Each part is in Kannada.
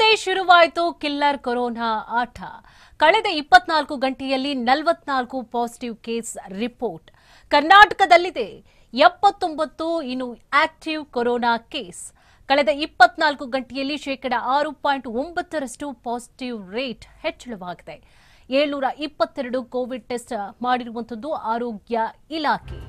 ಮತ್ತೆ ಶುರುವಾಯಿತು ಕಿಲ್ಲರ್ ಕೊರೋನಾ ಆಟ. ಕಳೆದ 24 ಗಂಟೆಯಲ್ಲಿ 44 ಪಾಸಿಟಿವ್ ಕೇಸ್ ರಿಪೋರ್ಟ್. ಕರ್ನಾಟಕದಲ್ಲಿದೆ 79 ಇನ್ನು ಆಕ್ಟಿವ್ ಕೊರೋನಾ ಕೇಸ್. ಕಳೆದ 24 ಗಂಟೆಯಲ್ಲಿ 6.9% ಪಾಸಿಟಿವ್ ರೇಟ್ ಹೆಚ್ಚಳವಾಗಿದೆ. 722 ಕೋವಿಡ್ ಟೆಸ್ಟ್ ಮಾಡಿರುವಂತದ್ದು ಆರೋಗ್ಯ ಇಲಾಖೆ.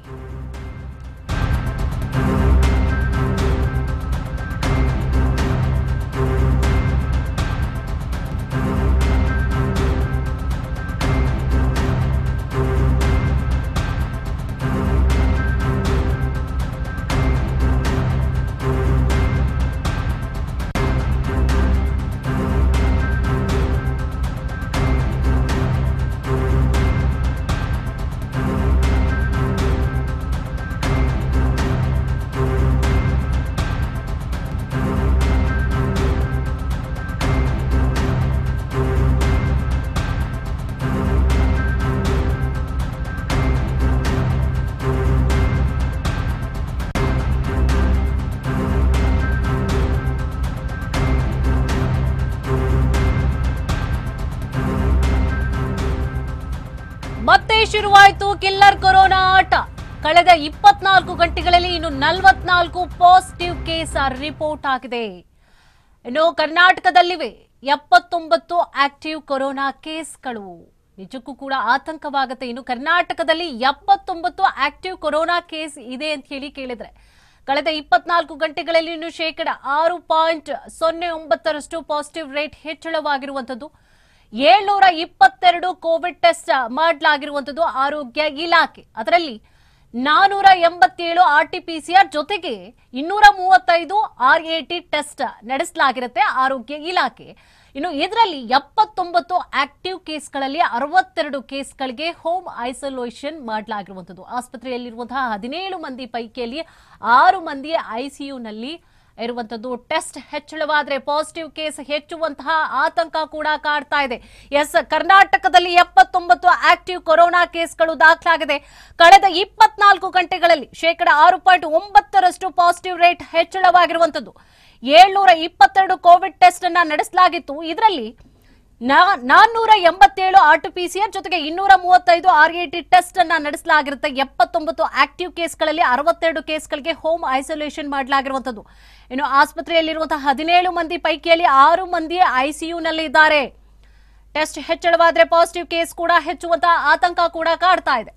ಮತ್ತೆ ಶುರುವಾಯಿತು ಕಿಲ್ಲರ್ ಕೊರೋನಾ ಆಟ. ಕಳೆದ 24 ಗಂಟೆಗಳಲ್ಲಿ ಇನ್ನು 44 ಪಾಸಿಟಿವ್ ಕೇಸ್ ರಿಪೋರ್ಟ್ ಆಗಿದೆ. ಇನ್ನು ಕರ್ನಾಟಕದಲ್ಲಿವೆ 79 ಆಕ್ಟಿವ್ ಕೊರೋನಾ ಕೇಸ್ಗಳು. ನಿಜಕ್ಕೂ ಕೂಡ ಆತಂಕವಾಗುತ್ತೆ. ಇನ್ನು ಕರ್ನಾಟಕದಲ್ಲಿ 79 ಆಕ್ಟಿವ್ ಕೊರೋನಾ ಕೇಸ್ ಇದೆ ಅಂತ ಹೇಳಿ ಕೇಳಿದ್ರೆ ಕಳೆದ 24 ಗಂಟೆಗಳಲ್ಲಿ ಇನ್ನು 6.09% ಪಾಸಿಟಿವ್ ರೇಟ್ ಹೆಚ್ಚಳವಾಗಿರುವಂತದ್ದು. 722 ಕೋವಿಡ್ ಟೆಸ್ಟ್ ಮಾಡಲಾಗಿರುವಂತದ್ದು ಆರೋಗ್ಯ ಇಲಾಖೆ. ಅದರಲ್ಲಿ 487 RT-PCR ಜೊತೆಗೆ 235 RAT ಟೆಸ್ಟ್ ನಡೆಸಲಾಗಿರುತ್ತೆ ಆರೋಗ್ಯ ಇಲಾಖೆ. ಇನ್ನು ಇದರಲ್ಲಿ 79 ಆಕ್ಟಿವ್ ಕೇಸ್ಗಳಲ್ಲಿ 62 ಕೇಸ್ಗಳಿಗೆ ಹೋಮ್ ಐಸೋಲೇಷನ್ ಮಾಡಲಾಗಿರುವಂತದ್ದು. ಆಸ್ಪತ್ರೆಯಲ್ಲಿರುವಂತಹ 17 ಮಂದಿ ಪೈಕಿಯಲ್ಲಿ 6 ಮಂದಿ ICUನಲ್ಲಿ ಇರುವಂತದ್ದು. ಟೆಸ್ಟ್ ಹೆಚ್ಚಳವಾದ್ರೆ ಪಾಸಿಟಿವ್ ಕೇಸ್ ಹೆಚ್ಚುವಂತಹ ಆತಂಕ ಕೂಡ ಕಾಡ್ತಾ ಇದೆ. ಕರ್ನಾಟಕದಲ್ಲಿ 79 ಆಕ್ಟಿವ್ ಕೊರೋನಾ ಕೇಸ್ಗಳು ದಾಖಲಾಗಿದೆ. ಕಳೆದ 24 ಗಂಟೆಗಳಲ್ಲಿ 6.9% ಪಾಸಿಟಿವ್ ರೇಟ್ ಹೆಚ್ಚಳವಾಗಿರುವಂತದ್ದು. 722 ಕೋವಿಡ್ ಟೆಸ್ಟ್ ಅನ್ನ ನಡೆಸಲಾಗಿತ್ತು. ಇದರಲ್ಲಿ 487 RT-PCR ಜೊತೆಗೆ 235 RAT ಟೆಸ್ಟ್ ಅನ್ನ ನಡೆಸಲಾಗಿರುತ್ತೆ. 79 ಆಕ್ಟಿವ್ ಕೇಸ್ಗಳಲ್ಲಿ 62 ಕೇಸ್ಗಳಿಗೆ ಹೋಮ್ ಐಸೋಲೇಷನ್ ಮಾಡಲಾಗಿರುವಂತದ್ದು. ಇನ್ನು ಆಸ್ಪತ್ರೆಯಲ್ಲಿರುವಂತಹ 17 ಮಂದಿ ಪೈಕಿಯಲ್ಲಿ 6 ಮಂದಿ ICUನಲ್ಲಿ ಇದ್ದಾರೆ. ಟೆಸ್ಟ್ ಹೆಚ್ಚಳವಾದ್ರೆ ಪಾಸಿಟಿವ್ ಕೇಸ್ ಕೂಡ ಹೆಚ್ಚುವಂತಹ ಆತಂಕ ಕೂಡ ಕಾಡ್ತಾ ಇದೆ.